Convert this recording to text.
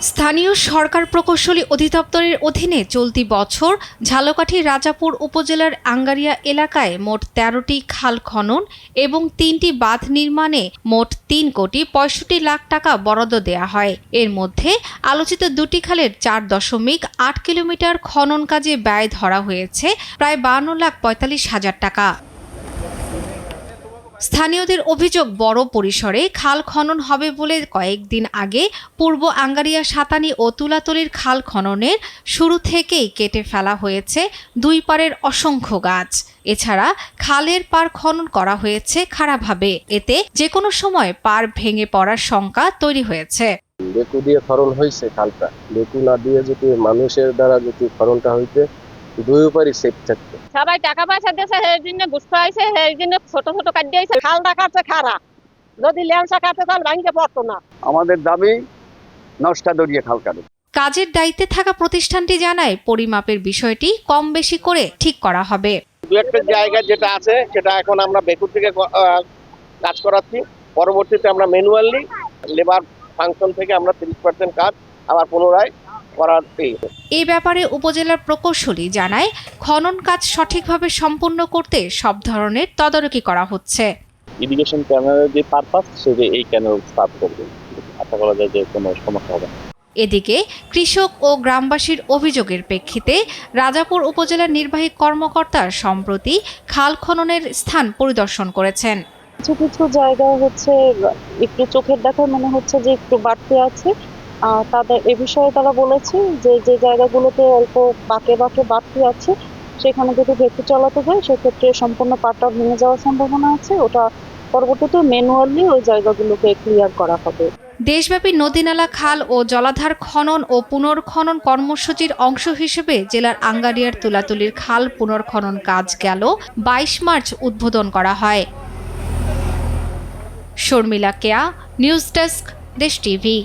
স্থানীয় সরকার প্রকৌশলী অধিদপ্তরের অধীনে চলতি বছর ঝালকাঠি রাজাপুর উপজেলার আঙ্গারিয়া এলাকায় মোট ১৩টি খাল খনন এবং ৩টি বাঁধ নির্মাণে মোট ৩,৬৫,০০,০০০ টাকা বরাদ্দ দেয়া হয়। এর মধ্যে আলোচিত দুটি খালের ৪.৮ কিলোমিটার খনন কাজে ব্যয় ধরা হয়েছে প্রায় ৫২,৪৫,০০০ টাকা। স্থানীয়দের অভিযোগ, বড় পরিসরে খাল খনন হবে বলে কয়েকদিন আগে পূর্ব আঙ্গারিয়া সাতানি ও তুলাতলির খাল খননের শুরু থেকেই কেটে ফেলা হয়েছে দুই পাড়ের অসংখ্য গাছ। এছাড়া খালের পাড় খনন করা হয়েছে খারাপভাবে, এতে যে কোনো সময় পাড় ভেঙে পড়ার শঙ্কা তৈরি হয়েছে। বেকু দিয়ে খনন হয়েছে খালটা, বেকু না দিয়ে যদি মানুষের দ্বারা যদি খননটা হইতে দুই পারি সেফ থাকতো। সবাই টাকা পয়সা দিয়েছে, সেই জন্য গুস্ত আইছে, সেই জন্য ছোট ছোট কাটি আইছে। খাল দেখাচ্ছে খারাপ, যদি ল্যাংসা কাটে তাহলে ভাঙতে পারতো না। আমাদের দাবি নষ্ট দরিয়ে খাল কাটে। কাজের দায়িত্বে থাকা প্রতিষ্ঠানটি জানায়, পরিমাপের বিষয়টি কম বেশি করে ঠিক করা হবে। দু একটা জায়গা যেটা আছে সেটা এখন আমরা বেকু থেকে কাজ করাচ্ছি, পরবর্তীতে আমরা ম্যানুয়ালি লেবার ফাংশন থেকে আমরা 30% কাজ আবার পুনরায় করাচ্ছি। এই ব্যাপারে উপজেলার প্রকৌশলী জানায়, খনন কাজ সঠিকভাবে সম্পূর্ণ করতে সব ধরনের তদারকি করা হচ্ছে। ইরিগেশন ক্যানেলের যে পারপাস সেটা এই ক্যানেল স্টার্ট করবে, আশা করা যায় যে কোনো সমস্যা হবে না। এদিকে কৃষক ও গ্রামবাসীর অভিযোগের প্রেক্ষিতে রাজাপুর উপজেলার নির্বাহী কর্মকর্তা সম্প্রতি খাল খননের স্থান পরিদর্শন করেছেন। কিছু কিছু জায়গায় হচ্ছে একটু চোখের দেখা মনে হচ্ছে যে একটু বাড়তি আছে। তাদের এ বিষয়ে তারা বলেছে যে যে জায়গাগুলোতে অল্প বাঁকে বাঁকে বাড়তি আছে সেখানে যদি ভেতরে চালাতে যায় সেক্ষেত্রে সম্পূর্ণ পাটটা ভেঙে যাওয়ার সম্ভাবনা আছে। ওটা পরবর্তীতে ম্যানুয়ালি ওই জায়গাগুলোকে ক্লিয়ার করা হবে। দেশব্যাপী নদীনালা, খাল ও জলাধার খনন ও পুনর্খনন কর্মসূচির অংশ হিসেবে জেলার আঙ্গারিয়ার তুলাতলির খাল পুনর্খনন কাজ গেল ২২ মার্চ উদ্বোধন করা হয়। শর্মিলা কেয়া, নিউজ ডেস্ক, দেশ টিভি।